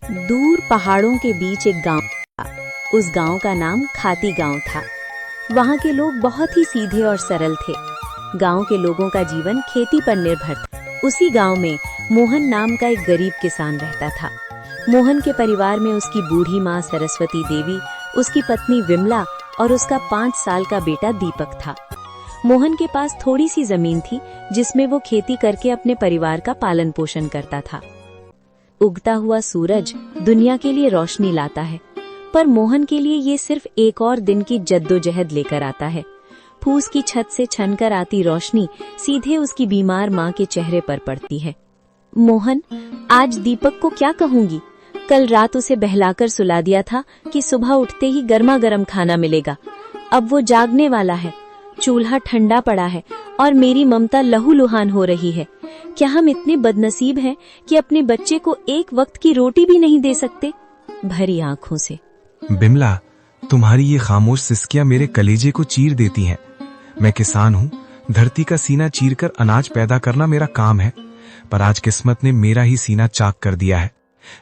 दूर पहाड़ों के बीच एक गांव था। उस गांव का नाम खाती गांव था। वहां के लोग बहुत ही सीधे और सरल थे। गांव के लोगों का जीवन खेती पर निर्भर था। उसी गांव में मोहन नाम का एक गरीब किसान रहता था। मोहन के परिवार में उसकी बूढ़ी माँ सरस्वती देवी, उसकी पत्नी विमला और उसका 5 साल का बेटा दीपक था। मोहन के पास थोड़ी सी जमीन थी जिसमें वो खेती करके अपने परिवार का पालन पोषण करता था। उगता हुआ सूरज दुनिया के लिए रोशनी लाता है, पर मोहन के लिए ये सिर्फ एक और दिन की जद्दोजहद लेकर आता है। फूस की छत से छनकर आती रोशनी सीधे उसकी बीमार माँ के चेहरे पर पड़ती है। मोहन, आज दीपक को क्या कहूंगी? कल रात उसे बहलाकर सुला दिया था कि सुबह उठते ही गर्मा गर्म खाना मिलेगा। अब वो जागने वाला है, चूल्हा ठंडा पड़ा है और मेरी ममता लहूलुहान हो रही है। क्या हम इतने बदनसीब हैं कि अपने बच्चे को एक वक्त की रोटी भी नहीं दे सकते? भरी आंखों से। बिमला, तुम्हारी ये खामोश सिसकियां मेरे कलेजे को चीर देती हैं। मैं किसान हूँ, धरती का सीना चीरकर अनाज पैदा करना मेरा काम है, पर आज किस्मत ने मेरा ही सीना चाक कर दिया है।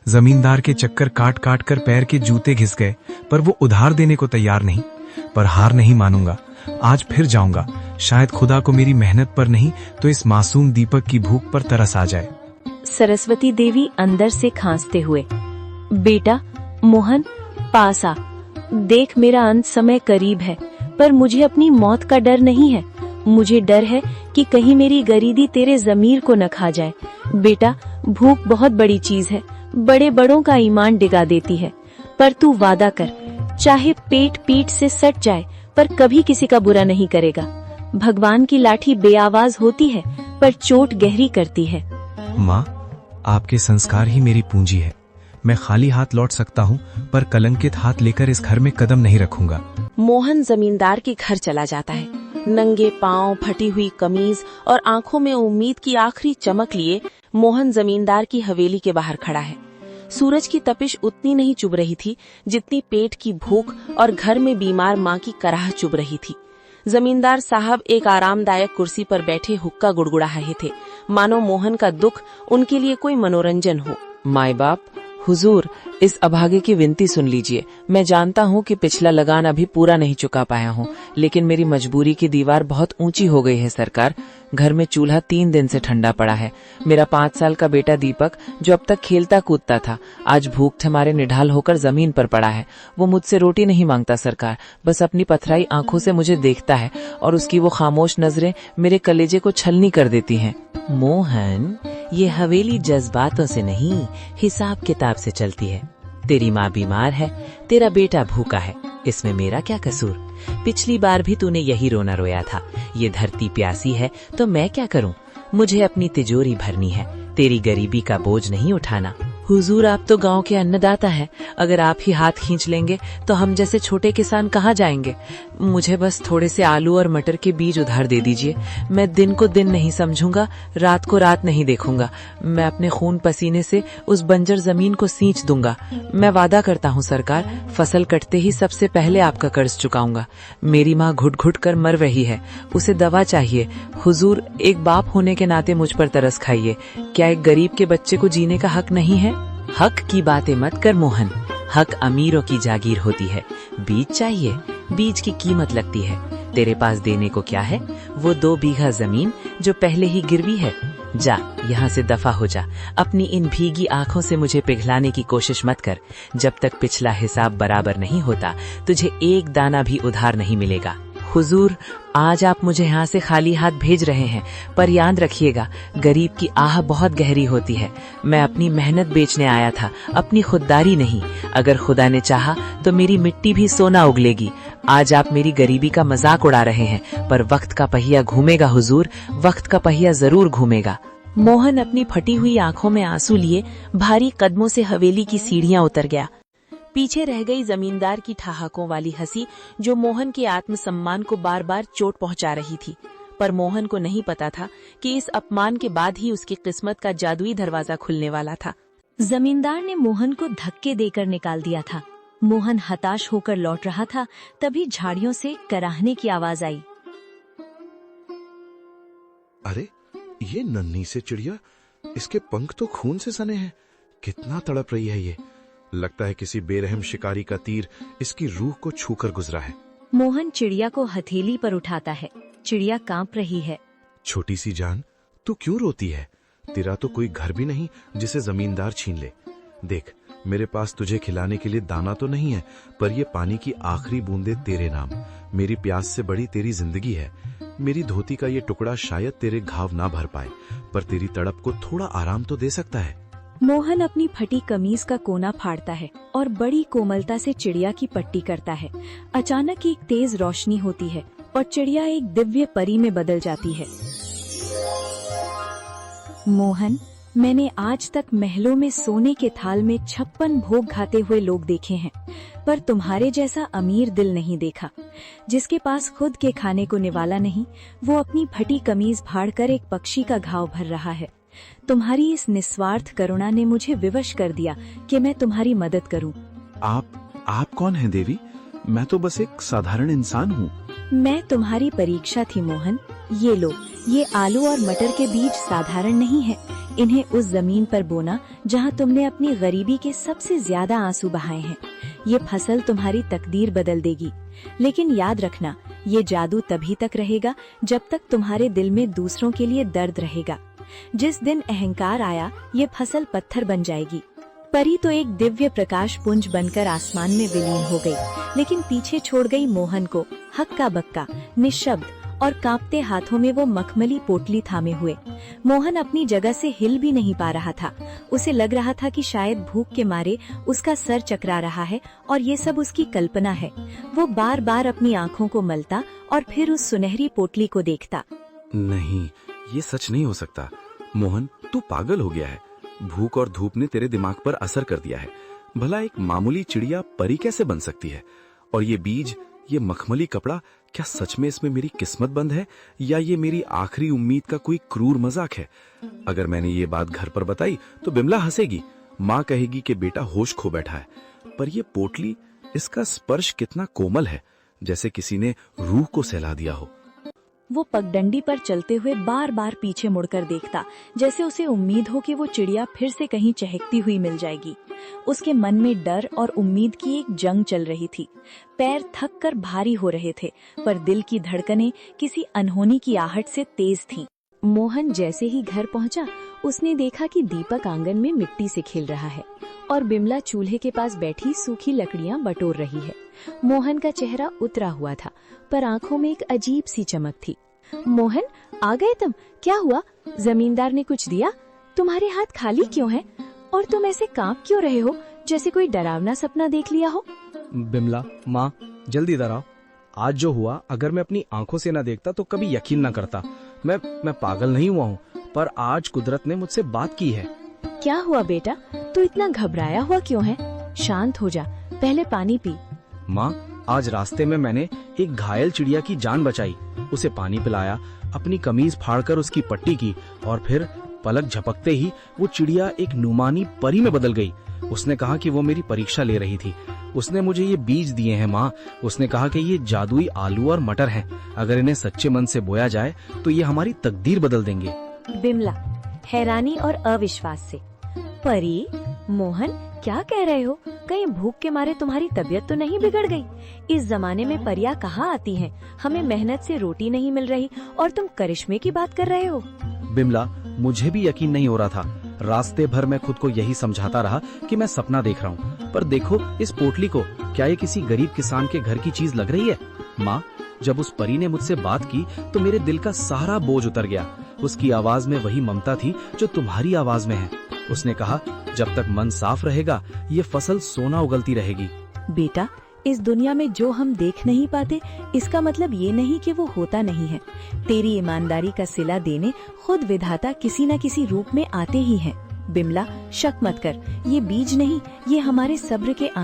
जमींदार के चक्कर काट काट कर पैर के जूते घिस गए, पर वो उधार देने को तैयार नहीं। पर हार नहीं मानूंगा, आज फिर जाऊंगा। शायद खुदा को मेरी मेहनत पर नहीं तो इस मासूम दीपक की भूख पर तरस आ जाए। सरस्वती देवी अंदर से खांसते हुए, बेटा मोहन, पास आ। देख, मेरा अंत समय करीब है, पर मुझे अपनी मौत का डर नहीं है। मुझे डर है कि कहीं मेरी गरीबी तेरे जमीर को न खा जाए। बेटा, भूख बहुत बड़ी चीज है, बड़े बड़ों का ईमान डिगा देती है। पर तू वादा कर, चाहे पेट पीठ से सट जाए पर कभी किसी का बुरा नहीं करेगा। भगवान की लाठी बेआवाज होती है पर चोट गहरी करती है। माँ, आपके संस्कार ही मेरी पूंजी है। मैं खाली हाथ लौट सकता हूँ, पर कलंकित हाथ लेकर इस घर में कदम नहीं रखूंगा। मोहन जमींदार के घर चला जाता है। नंगे पांव, फटी हुई कमीज और आंखों में उम्मीद की आखिरी चमक लिए मोहन जमींदार की हवेली के बाहर खड़ा है। सूरज की तपिश उतनी नहीं चुभ रही थी जितनी पेट की भूख और घर में बीमार माँ की कराह चुभ रही थी। जमींदार साहब एक आरामदायक कुर्सी पर बैठे हुक्का गुड़गुड़ा रहे थे, मानो मोहन का दुख उनके लिए कोई मनोरंजन हो। माई बाप, हुजूर, इस अभागे की विनती सुन लीजिए। मैं जानता हूँ कि पिछला लगान अभी पूरा नहीं चुका पाया हूँ, लेकिन मेरी मजबूरी की दीवार बहुत ऊंची हो गई है सरकार। घर में चूल्हा 3 दिन से ठंडा पड़ा है। मेरा 5 साल का बेटा दीपक, जो अब तक खेलता कूदता था, आज भूख हमारे निढाल होकर जमीन पर पड़ा है। वो मुझसे रोटी नहीं मांगता सरकार, बस अपनी पथराई आंखों से मुझे देखता है और उसकी वो खामोश नजरें मेरे कलेजे को छलनी कर देती हैं। मोहन, ये हवेली जज्बातों से नहीं, हिसाब किताब से चलती है। तेरी माँ बीमार है, तेरा बेटा भूखा है, इसमें मेरा क्या कसूर? पिछली बार भी तूने यही रोना रोया था। ये धरती प्यासी है तो मैं क्या करूं? मुझे अपनी तिजोरी भरनी है, तेरी गरीबी का बोझ नहीं उठाना। हुजूर, आप तो गांव के अन्नदाता हैं। अगर आप ही हाथ खींच लेंगे तो हम जैसे छोटे किसान कहाँ जाएंगे? मुझे बस थोड़े से आलू और मटर के बीज उधार दे दीजिए। मैं दिन को दिन नहीं समझूंगा, रात को रात नहीं देखूंगा। मैं अपने खून पसीने से उस बंजर जमीन को सींच दूंगा। मैं वादा करता हूँ सरकार, फसल कटते ही सबसे पहले आपका कर्ज चुकाऊंगा। मेरी माँ घुट घुट कर मर रही है, उसे दवा चाहिए। हुजूर, एक बाप होने के नाते मुझ पर तरस खाइए। क्या एक गरीब के बच्चे को जीने का हक नहीं है? हक की बातें मत कर मोहन, हक अमीरों की जागीर होती है। बीज चाहिए, बीज की कीमत लगती है। तेरे पास देने को क्या है? वो 2 बीघा जमीन जो पहले ही गिरवी है। जा, यहाँ से दफा हो जा। अपनी इन भीगी आंखों से मुझे पिघलाने की कोशिश मत कर। जब तक पिछला हिसाब बराबर नहीं होता, तुझे एक दाना भी उधार नहीं मिलेगा। हुजूर, आज आप मुझे यहाँ से खाली हाथ भेज रहे हैं, पर याद रखिएगा, गरीब की आह बहुत गहरी होती है। मैं अपनी मेहनत बेचने आया था, अपनी खुददारी नहीं। अगर खुदा ने चाहा तो मेरी मिट्टी भी सोना उगलेगी। आज आप मेरी गरीबी का मजाक उड़ा रहे हैं, पर वक्त का पहिया घूमेगा हुजूर, वक्त का पहिया जरूर घूमेगा। मोहन अपनी फटी हुई आंखों में आंसू लिए भारी कदमों से हवेली की सीढ़ियां उतर गया। पीछे रह गई जमींदार की ठहाकों वाली हंसी, जो मोहन के आत्मसम्मान को बार बार चोट पहुंचा रही थी। पर मोहन को नहीं पता था कि इस अपमान के बाद ही उसकी किस्मत का जादुई दरवाजा खुलने वाला था। जमींदार ने मोहन को धक्के देकर निकाल दिया था। मोहन हताश होकर लौट रहा था, तभी झाड़ियों से कराहने की आवाज आई। अरे, ये नन्ही से चिड़िया, इसके पंख तो खून से सने हैं। कितना तड़प रही है ये। लगता है किसी बेरहम शिकारी का तीर इसकी रूह को छूकर गुजरा है। मोहन चिड़िया को हथेली पर उठाता है। चिड़िया कांप रही है। छोटी सी जान, तू क्यों रोती है? तेरा तो कोई घर भी नहीं जिसे जमींदार छीन ले। देख, मेरे पास तुझे खिलाने के लिए दाना तो नहीं है, पर ये पानी की आखिरी बूंदे तेरे नाम। मेरी प्यास से बड़ी तेरी जिंदगी है। मेरी धोती का ये टुकड़ा शायद तेरे घाव ना भर पाए, पर तेरी तड़प को थोड़ा आराम तो दे सकता है। मोहन अपनी फटी कमीज का कोना फाड़ता है और बड़ी कोमलता से चिड़िया की पट्टी करता है। अचानक एक तेज रोशनी होती है और चिड़िया एक दिव्य परी में बदल जाती है। मोहन, मैंने आज तक महलों में सोने के थाल में 56 भोग खाते हुए लोग देखे हैं, पर तुम्हारे जैसा अमीर दिल नहीं देखा। जिसके पास खुद के खाने को निवाला नहीं, वो अपनी फटी कमीज फाड़कर एक पक्षी का घाव भर रहा है। तुम्हारी इस निस्वार्थ करुणा ने मुझे विवश कर दिया कि मैं तुम्हारी मदद करूं। आप कौन हैं देवी? मैं तो बस एक साधारण इंसान हूँ। मैं तुम्हारी परीक्षा थी मोहन। ये लो, ये आलू और मटर के बीज साधारण नहीं है। इन्हें उस जमीन पर बोना जहाँ तुमने अपनी गरीबी के सबसे ज्यादा आंसू बहाए हैं। ये फसल तुम्हारी तकदीर बदल देगी, लेकिन याद रखना, ये जादू तभी तक रहेगा जब तक तुम्हारे दिल में दूसरों के लिए दर्द रहेगा। जिस दिन अहंकार आया, ये फसल पत्थर बन जाएगी। परी तो एक दिव्य प्रकाश पुंज बनकर आसमान में विलीन हो गई, लेकिन पीछे छोड़ गई मोहन को हक्का बक्का, निशब्द और कांपते हाथों में वो मखमली पोटली थामे हुए। मोहन अपनी जगह से हिल भी नहीं पा रहा था। उसे लग रहा था कि शायद भूख के मारे उसका सर चकरा रहा है और ये सब उसकी कल्पना है। वो बार बार अपनी आंखों को मलता और फिर उस सुनहरी पोटली को देखता। नहीं, ये सच नहीं हो सकता। मोहन, तू पागल हो गया है। भूख और धूप ने तेरे दिमाग पर असर कर दिया है। भला एक मामूली चिड़िया परी कैसे बन सकती है? और ये बीज, ये मखमली कपड़ा, क्या सच में इसमें मेरी किस्मत बंद है, या ये मेरी आखिरी उम्मीद का कोई क्रूर मजाक है? अगर मैंने ये बात घर पर बताई तो बिमला हंसेगी। माँ कहेगी कि बेटा होश खो बैठा है। पर ये पोटली, इसका स्पर्श कितना कोमल है, जैसे किसी ने रूह को सहला दिया हो। वो पगडंडी पर चलते हुए बार बार पीछे मुड़कर देखता, जैसे उसे उम्मीद हो कि वो चिड़िया फिर से कहीं चहकती हुई मिल जाएगी। उसके मन में डर और उम्मीद की एक जंग चल रही थी। पैर थक कर भारी हो रहे थे, पर दिल की धड़कनें किसी अनहोनी की आहट से तेज थीं। मोहन जैसे ही घर पहुंचा, उसने देखा कि दीपक आंगन में मिट्टी से खेल रहा है और बिमला चूल्हे के पास बैठी सूखी लकड़ियां बटोर रही है। मोहन का चेहरा उतरा हुआ था, पर आंखों में एक अजीब सी चमक थी। मोहन, आ गए तुम? क्या हुआ? जमींदार ने कुछ दिया? तुम्हारे हाथ खाली क्यों हैं? और तुम ऐसे कांप क्यों रहे हो, जैसे कोई डरावना सपना देख लिया हो? बिमला, माँ, जल्दी इधर आओ। आज जो हुआ, अगर मैं अपनी आंखों से न देखता तो कभी यकीन न करता। मैं पागल नहीं हुआ हूँ, पर आज कुदरत ने मुझसे बात की है। क्या हुआ बेटा? तू इतना घबराया हुआ क्यों है? शांत हो जा, पहले पानी पी। माँ, आज रास्ते में मैंने एक घायल चिड़िया की जान बचाई। उसे पानी पिलाया, अपनी कमीज फाड़कर उसकी पट्टी की, और फिर पलक झपकते ही वो चिड़िया एक नुमानी परी में बदल गई। उसने कहा कि वो मेरी परीक्षा ले रही थी। उसने मुझे ये बीज दिए हैं माँ। उसने कहा कि ये जादुई आलू और मटर हैं। अगर इन्हें सच्चे मन से बोया जाए तो ये हमारी तकदीर बदल देंगे। बिमला हैरानी और अविश्वास से, परी? मोहन, क्या कह रहे हो? कहीं भूख के मारे तुम्हारी तबीयत तो नहीं बिगड़ गई? इस जमाने में परियां कहाँ आती हैं? हमें मेहनत से रोटी नहीं मिल रही और तुम करिश्मे की बात कर रहे हो? बिमला, मुझे भी यकीन नहीं हो रहा था। रास्ते भर मैं खुद को यही समझाता रहा कि मैं सपना देख रहा हूँ। पर देखो इस पोटली को, क्या ये किसी गरीब किसान के घर की चीज लग रही है? माँ, जब उस परी ने मुझसे बात की तो मेरे दिल का सारा बोझ उतर गया। उसकी आवाज में वही ममता थी जो तुम्हारी आवाज में है। उसने कहा, जब तक मन साफ रहेगा ये फसल सोना उगलती रहेगी। बेटा, इस दुनिया में जो हम देख नहीं पाते, इसका मतलब ये नहीं कि वो होता नहीं है। तेरी ईमानदारी का सिला देने खुद विधाता किसी न किसी रूप में आते ही हैं। बिमला, शक मत कर, ये बीज नहीं, ये हमारे सब्र के आंसू